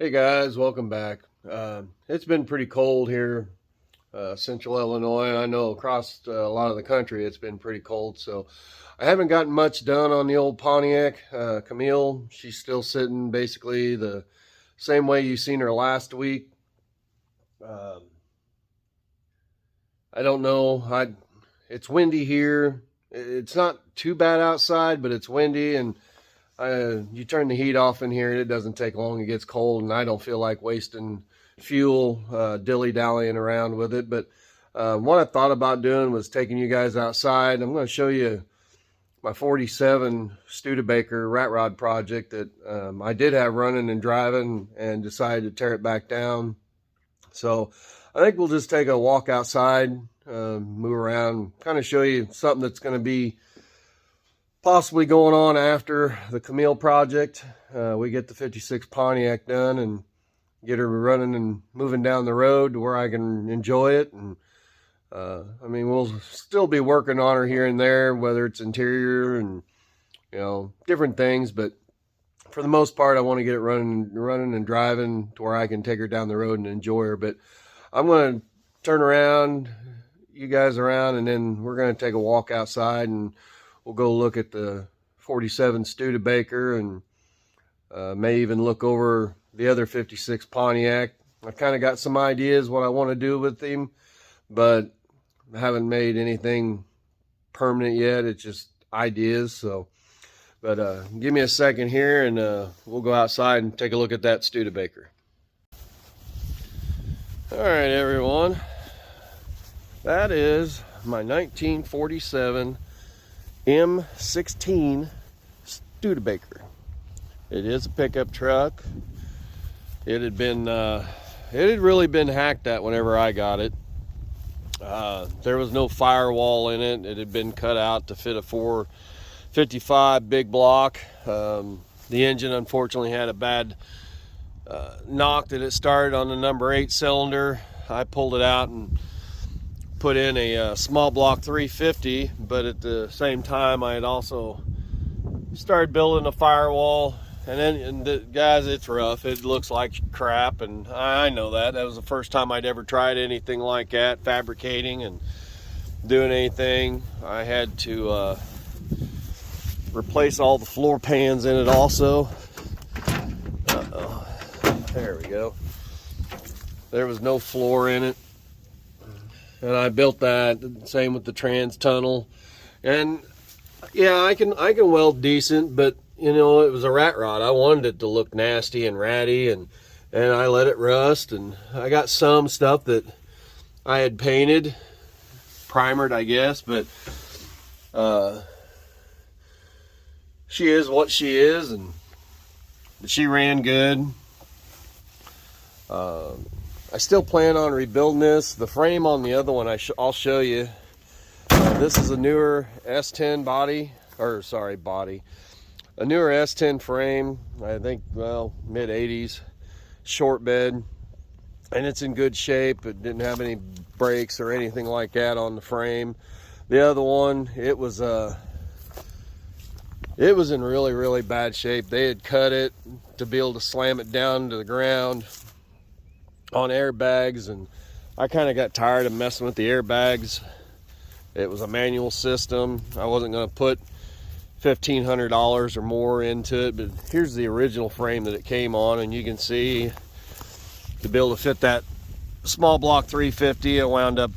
Hey guys, welcome back. It's been pretty cold here, central Illinois. I know across a lot of the country it's been pretty cold, so I haven't gotten much done on the old Pontiac. Camille, she's still sitting basically the same way you seen her last week. Um, I don't know. It's windy here. It's not too bad outside, but it's windy, and you turn the heat off in here and it doesn't take long. It gets cold and I don't feel like wasting fuel dilly-dallying around with it. But what I thought about doing was taking you guys outside. I'm going to show you my 47 Studebaker Ratrod project that I did have running and driving and decided to tear it back down. So I think we'll just take a walk outside, move around, kind of show you something that's going to be possibly going on after the Camille project. We get the 56 Pontiac done and get her running and moving down the road to where I can enjoy it. And I mean, we'll still be working on her here and there, whether it's interior and different things. But for the most part, I want to get it running and driving to where I can take her down the road and enjoy her. But I'm going to turn around, you guys around, and then we're going to take a walk outside and we'll go look at the 47 Studebaker and may even look over the other 56 Pontiac. I kind of got some ideas what I want to do with him, but I haven't made anything permanent yet. It's just ideas. So, but give me a second here and we'll go outside and take a look at that Studebaker. All right, everyone. That is my 1947 M16 Studebaker. It is a pickup truck. It had really been hacked at whenever I got it. There was no firewall in it. It had been cut out to fit a 455 big block. The engine unfortunately had a bad knock that it started on the number 8 cylinder. I pulled it out and put in a small block 350, but at the same time I had also started building a firewall. And guys, it's rough. It looks like crap, and I know that. That was the first time I'd ever tried anything like that, fabricating and doing anything. I had to replace all the floor pans in it also. There we go. There was no floor in it. And I built that, same with the trans tunnel. And yeah, I can weld decent, but it was a rat rod. I wanted it to look nasty and ratty, and I let it rust. And I got some stuff that I had painted, primered, I guess, but she is what she is, and she ran good. I still plan on rebuilding this. The frame on the other one, I'll show you. This is a newer S10 body. A newer S10 frame. I think, well, mid-80s. Short bed. And it's in good shape. It didn't have any breaks or anything like that on the frame. The other one, it was in really, really bad shape. They had cut it to be able to slam it down to the ground on airbags, and I kind of got tired of messing with the airbags. It was a manual system. I wasn't going to put $1,500 or more into it, but here's the original frame that it came on, and you can see to be able to fit that small block 350, I wound up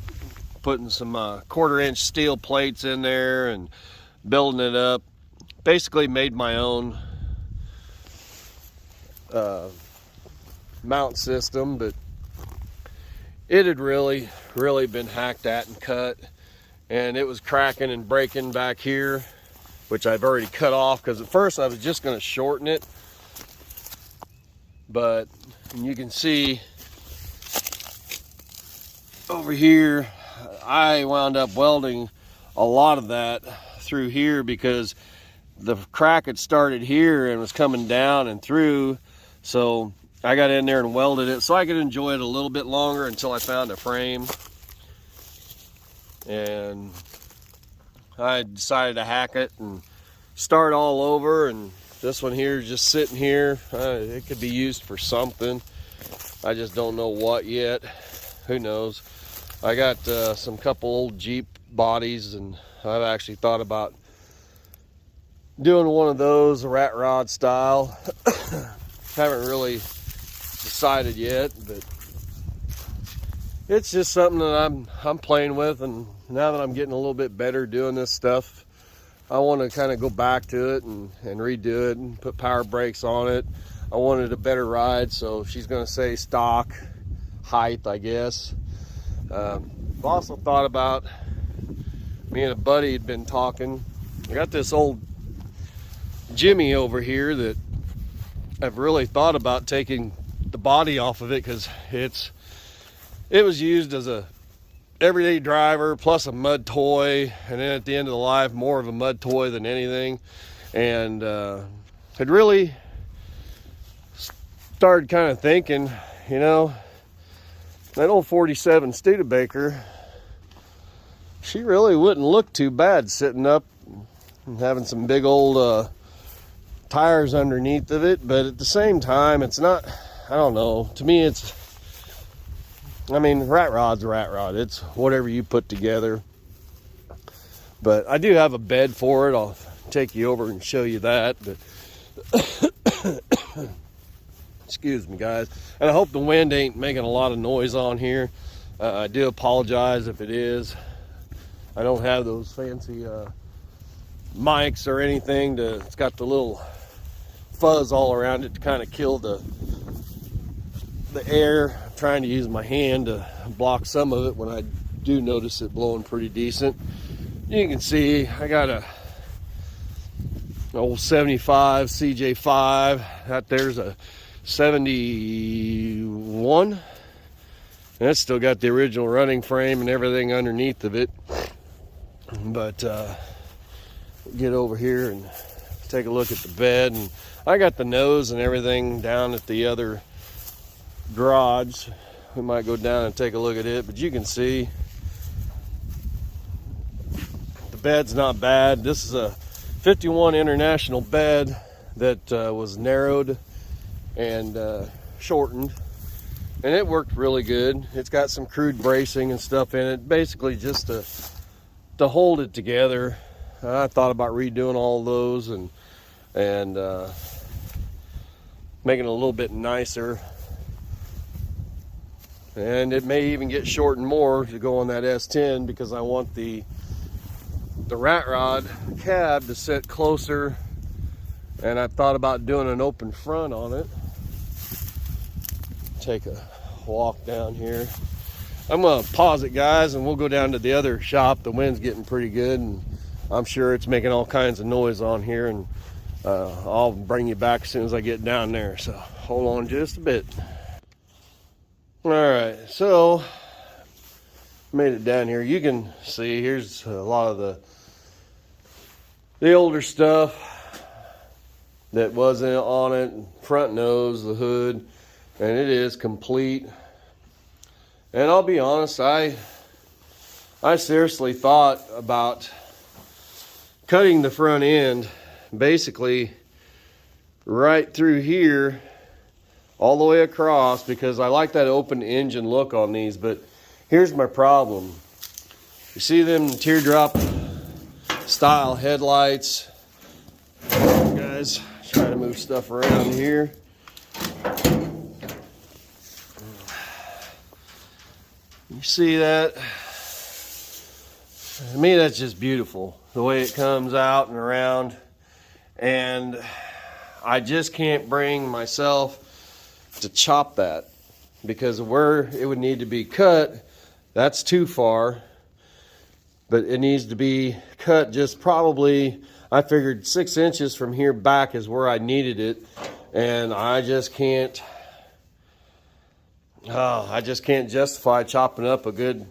putting some 1/4-inch steel plates in there and building it up. Basically made my own mount system, but it had really been hacked at and cut, and it was cracking and breaking back here, which I've already cut off, because at first I was just going to shorten it, but you can see over here I wound up welding a lot of that through here, because the crack had started here and was coming down and through. So I got in there and welded it so I could enjoy it a little bit longer until I found a frame. And I decided to hack it and start all over, and This one here is just sitting here. It could be used for something. I just don't know what yet. Who knows? I got some couple old Jeep bodies, and I've actually thought about doing one of those, a Ratrod style. Haven't really decided yet, but it's just something that I'm playing with. And now that I'm getting a little bit better doing this stuff, I want to kind of go back to it and redo it and put power brakes on it. I wanted a better ride, so she's going to say stock height, I guess. I've also thought about, me and a buddy had been talking. I got this old Jimmy over here that I've really thought about taking the body off of it, because it was used as a everyday driver plus a mud toy, and then at the end of the life more of a mud toy than anything. And had really started kind of thinking, you know, that old 47 Studebaker, she really wouldn't look too bad sitting up and having some big old tires underneath of it. But at the same time, it's not, I don't know, to me it's, I mean, Ratrod's a Ratrod. It's whatever you put together. But I do have a bed for it. I'll take you over and show you that. But excuse me, guys. And I hope the wind ain't making a lot of noise on here. I do apologize if it is. I don't have those fancy mics or anything. It's got the little fuzz all around it to kind of kill the air. I'm trying to use my hand to block some of it when I do notice it blowing pretty decent. You can see I got an old 75 CJ5. That there's a 71, and it's still got the original running frame and everything underneath of it. But get over here and take a look at the bed, and I got the nose and everything down at the other garage. We might go down and take a look at it, but you can see the bed's not bad. This is a 51 International bed that was narrowed and shortened, and it worked really good. It's got some crude bracing and stuff in it, basically just to hold it together. I thought about redoing all those and making it a little bit nicer. And it may even get shortened more to go on that S10, because I want the Ratrod cab to sit closer, and I thought about doing an open front on it. Take a walk down here. I'm gonna pause it, guys, and we'll go down to the other shop. The wind's getting pretty good, and I'm sure it's making all kinds of noise on here, and I'll bring you back as soon as I get down there. So hold on just a bit. All right, so made it down here. You can see here's a lot of the older stuff that wasn't on it. Front nose, the hood, and it is complete. And I'll be honest, I seriously thought about cutting the front end basically right through here all the way across, because I like that open engine look on these. But here's my problem. You see them teardrop style headlights? Guys, trying to move stuff around here. You see that? To me, that's just beautiful, the way it comes out and around. And I just can't bring myself to chop that, because where it would need to be cut, that's too far. But it needs to be cut just probably, I figured 6 inches from here back is where I needed it. And I just can't justify chopping up a good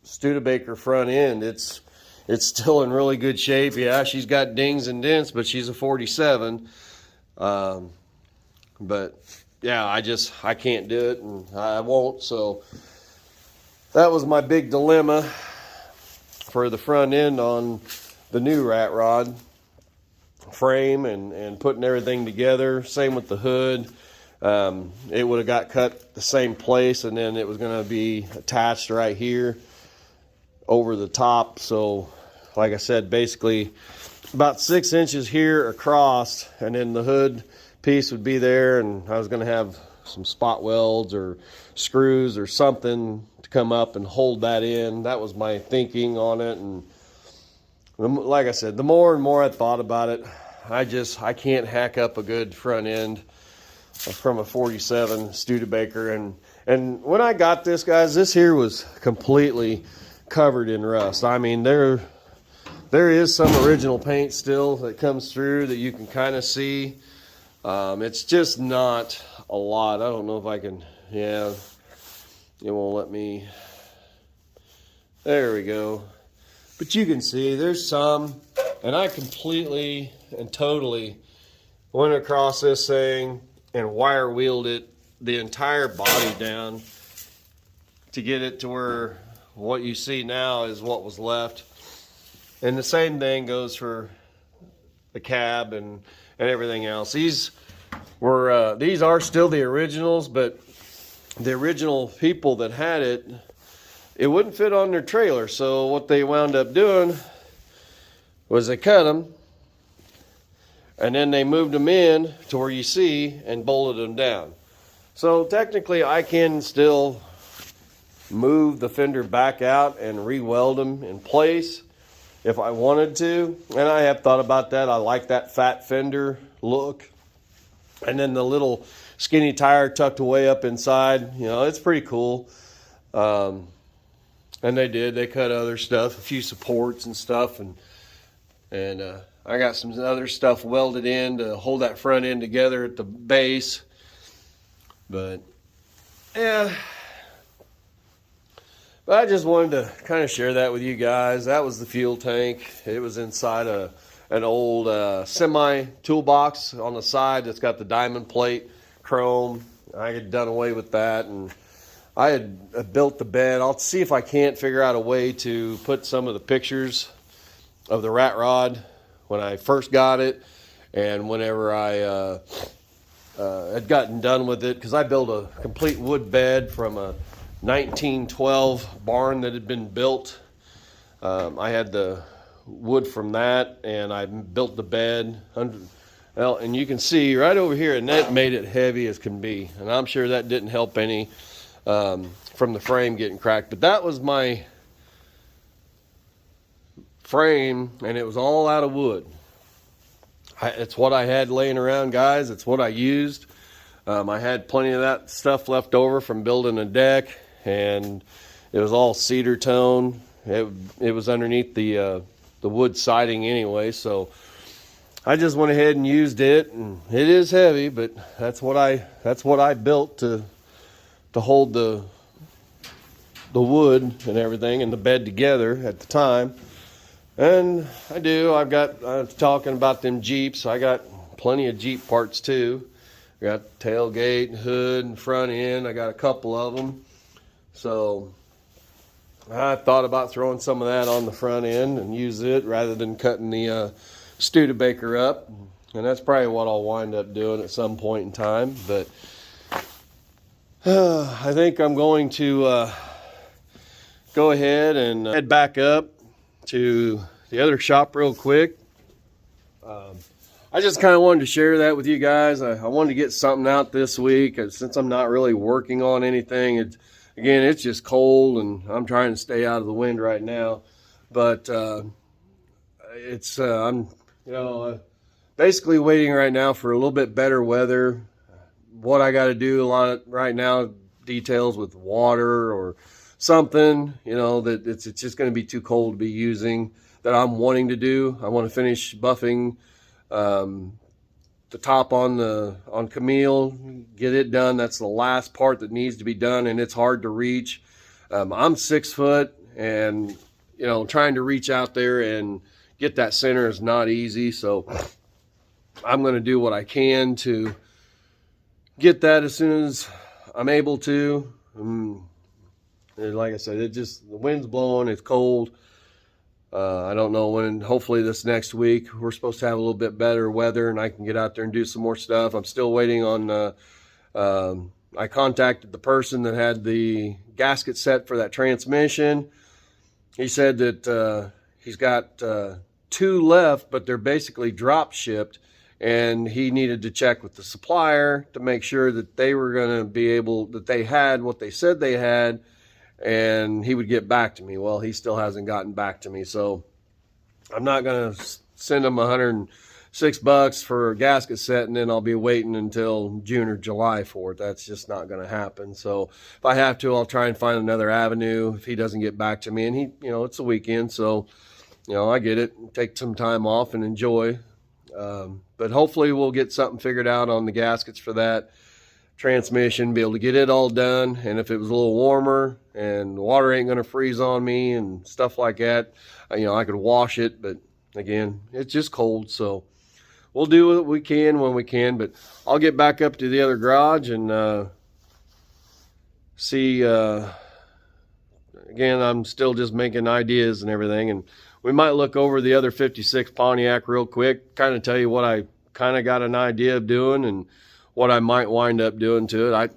Studebaker front end. It's still in really good shape. Yeah, she's got dings and dents, but she's a 47. But yeah, I can't do it, and I won't. So that was my big dilemma for the front end on the new Ratrod. frame and putting everything together. Same with the hood. It would have got cut the same place, and then it was going to be attached right here over the top. So like I said, basically about 6 inches here across, and then the hood piece would be there, and I was going to have some spot welds or screws or something to come up and hold that in. That was my thinking on it. And like I said, the more and more I thought about it, I can't hack up a good front end from a 47 Studebaker. And when I got this, guys, this here was completely covered in rust. I mean, there is some original paint still that comes through that you can kind of see. It's just not a lot. I don't know if I can, yeah, it won't let me. There we go. But you can see there's some, and I completely and totally went across this thing and wire wheeled it the entire body down to get it to where what you see now is what was left. And the same thing goes for the cab and everything else. These are still the originals, but the original people that had it, it wouldn't fit on their trailer. So what they wound up doing was they cut them, and then they moved them in to where you see and bolted them down. So technically I can still move the fender back out and re-weld them in place if I wanted to. And I have thought about that. I like that fat fender look. And then the little skinny tire tucked away up inside, you know, it's pretty cool. And they cut other stuff, a few supports and stuff, and I got some other stuff welded in to hold that front end together at the base. But yeah, but I just wanted to kind of share that with you guys. That was the fuel tank. It was inside an old semi toolbox on the side that's got the diamond plate chrome. I had done away with that, and I had built the bed. I'll see if I can't figure out a way to put some of the pictures of the Ratrod when I first got it, and whenever I had gotten done with it, because I built a complete wood bed from a 1912 barn that had been built. I had the wood from that, and I built the bed. Well, and you can see right over here, and that made it heavy as can be, and I'm sure that didn't help any from the frame getting cracked. But that was my frame, and it was all out of wood. It's what I had laying around, guys. It's what I used. I had plenty of that stuff left over from building a deck, and it was all cedar tone. It was underneath the wood siding anyway, so I just went ahead and used it. And it is heavy, but that's what I built to hold the wood and everything and the bed together at the time. And I was talking about them Jeeps. I got plenty of Jeep parts too. I got tailgate, hood, and front end. I got a couple of them. So I thought about throwing some of that on the front end and use it rather than cutting the Studebaker up. And that's probably what I'll wind up doing at some point in time. But I think I'm going to go ahead and head back up to the other shop real quick. I just kind of wanted to share that with you guys. I wanted to get something out this week, since I'm not really working on anything. Again, it's just cold, and I'm trying to stay out of the wind right now. But I'm basically waiting right now for a little bit better weather. What I got to do a lot right now, details with water or something, that it's just going to be too cold to be using, that I'm wanting to do. I want to finish buffing the top on Camille, get it done. That's the last part that needs to be done, and it's hard to reach. I'm 6 foot, and trying to reach out there and get that center is not easy. So I'm going to do what I can to get that as soon as I'm able to. And like I said, the wind's blowing, it's cold. I don't know when. Hopefully this next week. We're supposed to have a little bit better weather and I can get out there and do some more stuff. I'm still waiting on I contacted the person that had the gasket set for that transmission. He said that he's got 2 left, but they're basically drop shipped, and he needed to check with the supplier to make sure that they were going to be able, that they had what they said they had, and he would get back to me. Well, he still hasn't gotten back to me, so I'm not going to send him $106 for a gasket set and then I'll be waiting until June or July for it. That's just not going to happen. So if I have to, I'll try and find another avenue if he doesn't get back to me. And he, you know, it's a weekend, so, you know, I get it. Take some time off and enjoy. But hopefully we'll get something figured out on the gaskets for that transmission, be able to get it all done. And if it was a little warmer and the water ain't going to freeze on me and stuff like that, you know, I could wash it. But again, it's just cold, so we'll do what we can when we can. But I'll get back up to the other garage and see. Again, I'm still just making ideas and everything, and we might look over the other 56 Pontiac real quick, kind of tell you what I kind of got an idea of doing and what I might wind up doing to it.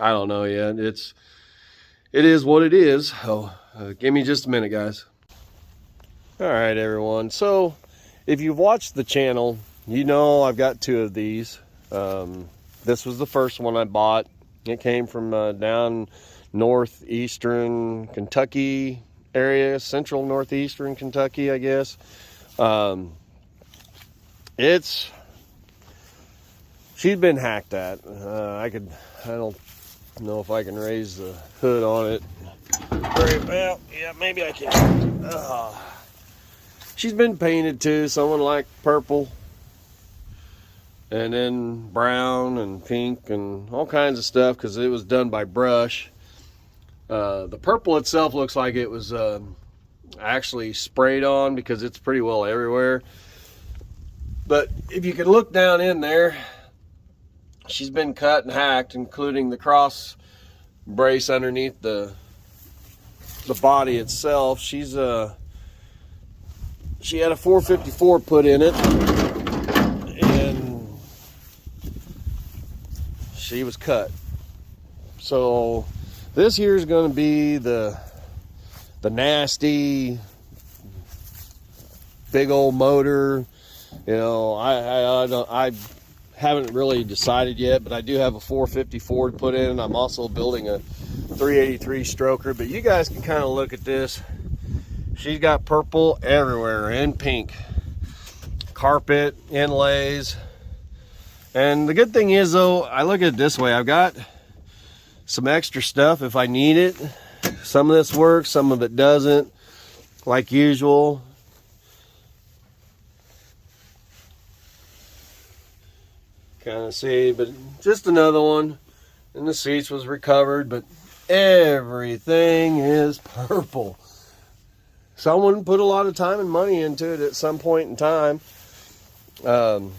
I don't know yet. It is what it is. So give me just a minute, guys. All right, everyone. So if you've watched the channel, you know I've got 2 of these. This was the first one I bought. It came from down northeastern Kentucky area, central northeastern Kentucky, I guess. She's been hacked at. I don't know if I can raise the hood on it very well. Yeah, maybe I can. She's been painted too, someone like purple, and then brown and pink and all kinds of stuff, because it was done by brush. The purple itself looks like it was actually sprayed on, because it's pretty well everywhere. But if you can look down in there, she's been cut and hacked, including the cross brace underneath the body itself. She had a 454 put in it, and she was cut. So this here is going to be the nasty big old motor. You know, I haven't really decided yet, but I do have a 454 to put in, and I'm also building a 383 stroker. But you guys can kind of look at this. She's got purple everywhere and pink. Carpet, inlays. And the good thing is, though, I look at it this way. I've got some extra stuff if I need it. Some of this works, some of it doesn't, like usual. Kind of see, but just another one. And the seats was recovered, but everything is purple. Someone put a lot of time and money into it at some point in time. And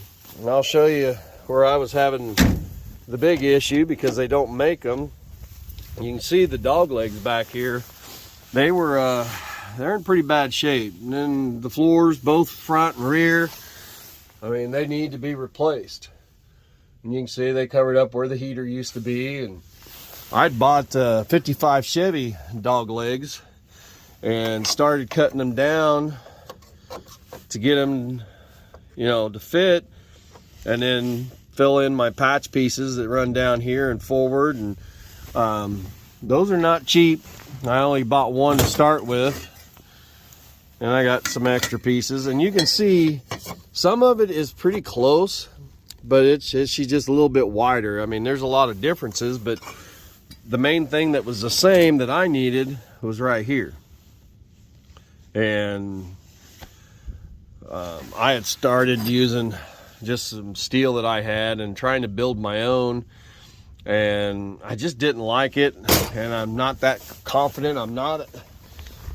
I'll show you where I was having the big issue, because they don't make them. You can see the dog legs back here. They're in pretty bad shape. And then the floors, both front and rear, I mean, they need to be replaced. And you can see they covered up where the heater used to be. And I'd bought 55 Chevy dog legs and started cutting them down to get them, you know, to fit, and then fill in my patch pieces that run down here and forward. And those are not cheap. I only bought one to start with, and I got some extra pieces. And you can see some of it is pretty close, but she's just a little bit wider. I mean, there's a lot of differences, but the main thing that was the same that I needed was right here. And I had started using just some steel that I had and trying to build my own, and I just didn't like it. And I'm not that confident. I'm not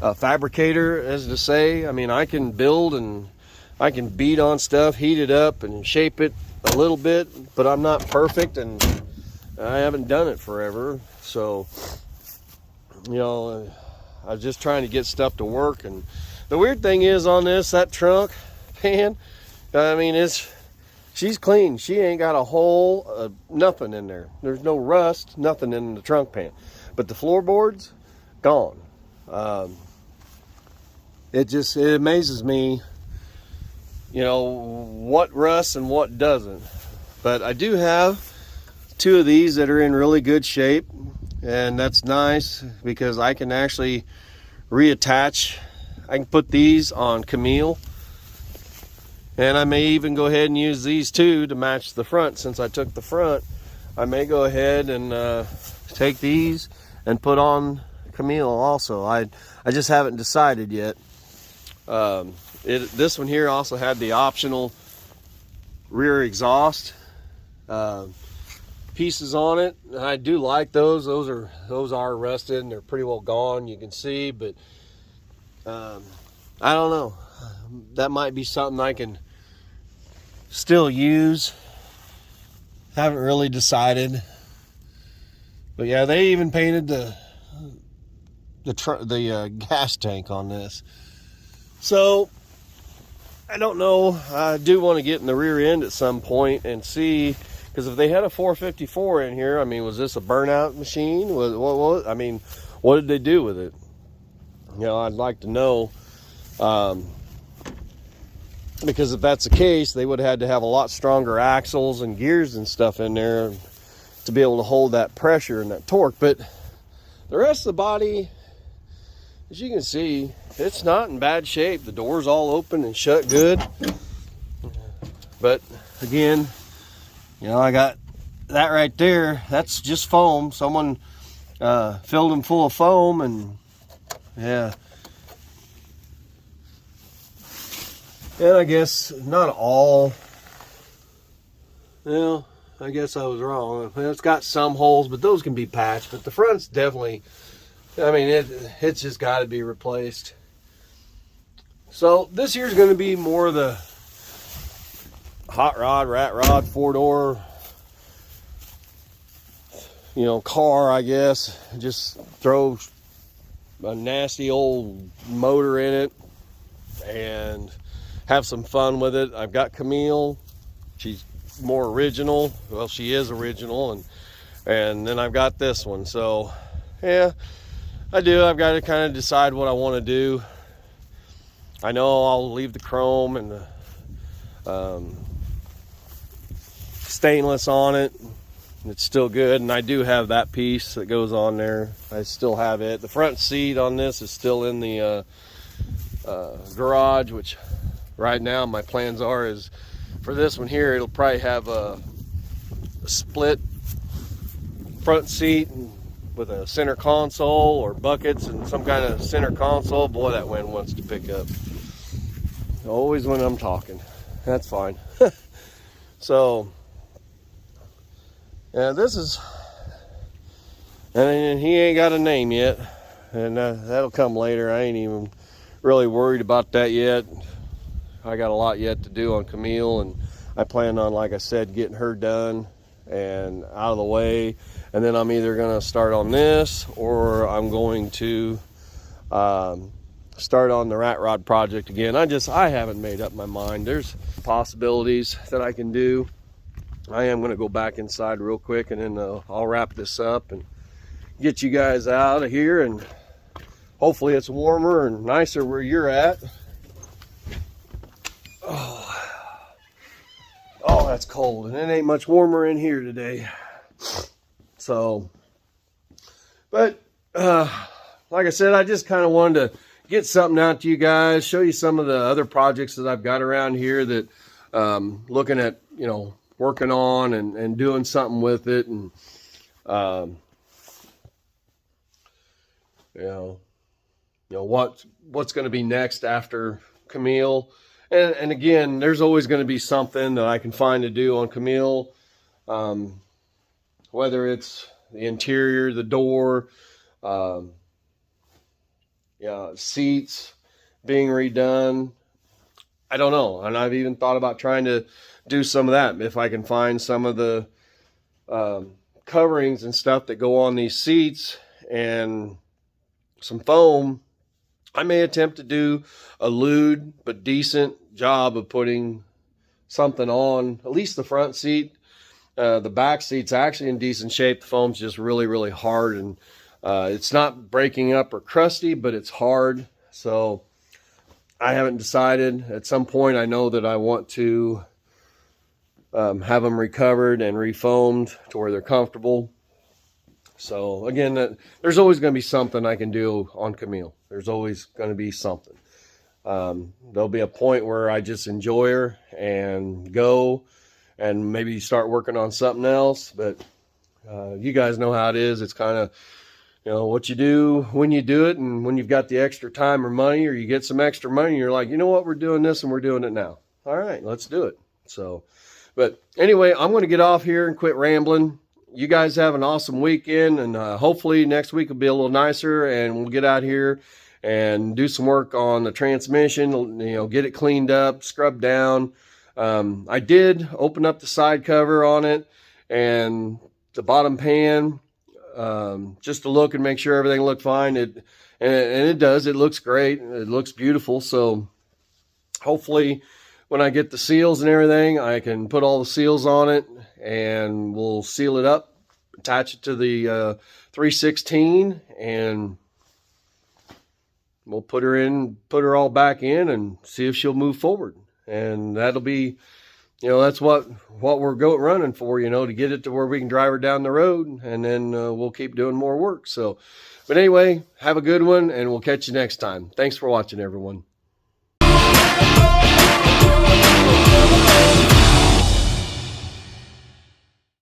a fabricator, as to say. I mean, I can build and I can beat on stuff, heat it up and shape it a little bit, but I'm not perfect, and I haven't done it forever. So, you know, I was just trying to get stuff to work. And The weird thing is on this, that trunk pan, I mean, she's clean. She ain't got a hole, nothing in there. There's no rust, nothing in the trunk pan. But the floorboards, gone. It amazes me, you know, what rusts and what doesn't. But I do have 2 of these that are in really good shape, and that's nice because I can actually reattach. I can put these on Camille, and I may even go ahead and use these 2 to match the front. Since I took the front, I may go ahead and take these and put on Camille also. I just haven't decided yet. This one here also had the optional rear exhaust pieces on it, and I do like those. Those are rusted and they're pretty well gone, you can see, but I don't know. That might be something I can still use. Haven't really decided. But yeah, they even painted the gas tank on this. So I don't know. I do want to get in the rear end at some point and see, because if they had a 454 in here, I mean, was this a burnout machine? I mean, what did they do with it? You know, I'd like to know. Because if that's the case, they would have had to have a lot stronger axles and gears and stuff in there to be able to hold that pressure and that torque. But the rest of the body, as you can see, it's not in bad shape. The door's all open and shut good. But again, you know, I got that right there. That's just foam. Someone filled them full of foam, and yeah. And I guess not all. Well, I guess I was wrong. It's got some holes, but those can be patched. But the front's definitely, I mean, it's just got to be replaced. So this here's going to be more of the hot rod, rat rod, 4-door, you know, car, I guess. Just throw a nasty old motor in it and have some fun with it. I've got Camille. She's more original. Well, she is original, and then I've got this one. So yeah, I've got to kind of decide what I want to do. I know I'll leave the chrome and the stainless on it. It's still good, and I do have that piece that goes on there. I still have it. The front seat on this is still in the garage, which right now my plans is for this one here, it'll probably have a split front seat with a center console, or buckets and some kind of center console. Boy, that wind wants to pick up. Always when I'm talking. That's fine. So yeah, this is, and he ain't got a name yet, and that'll come later. I ain't even really worried about that yet. I got a lot yet to do on Camille, and I plan on, like I said, getting her done and out of the way, and then I'm either going to start on this, or I'm going to start on the Ratrod project again. I haven't made up my mind. There's possibilities that I can do. I am going to go back inside real quick, and then I'll wrap this up and get you guys out of here, and hopefully it's warmer and nicer where you're at. Oh, that's cold, and it ain't much warmer in here today. So, but like I said, I just kind of wanted to get something out to you guys, show you some of the other projects that I've got around here that looking at, you know, working on and doing something with it, and you know what's going to be next after Camille. And again, there's always going to be something that I can find to do on Camille, whether it's the interior, the door, seats being redone. I don't know. And I've even thought about trying to do some of that. If I can find some of the coverings and stuff that go on these seats and some foam, I may attempt to do a lewd but decent job of putting something on, at least the front seat. The back seat's actually in decent shape. The foam's just really, really hard, and it's not breaking up or crusty, but it's hard. So I haven't decided. At some point, I know that I want to have them recovered and refoamed to where they're comfortable. So again, there's always going to be something I can do on Camille. There's always going to be something. There'll be a point where I just enjoy her and go and maybe start working on something else. But you guys know how it is. It's kind of, what you do when you do it, and when you've got the extra time or money, or you get some extra money, you're like, you know what, we're doing this and we're doing it now. All right, let's do it. So, but anyway, I'm going to get off here and quit rambling. You guys have an awesome weekend, and hopefully next week will be a little nicer, and we'll get out here and do some work on the transmission, get it cleaned up, scrubbed down. I did open up the side cover on it and the bottom pan, just to look and make sure everything looked fine. And it does. It looks great. It looks beautiful. So hopefully when I get the seals and everything, I can put all the seals on it, and we'll seal it up, attach it to the 316, and we'll put her all back in and see if she'll move forward. And that'll be, that's what we're running for, to get it to where we can drive her down the road, and then we'll keep doing more work. So, but anyway, have a good one, and we'll catch you next time. Thanks for watching, everyone.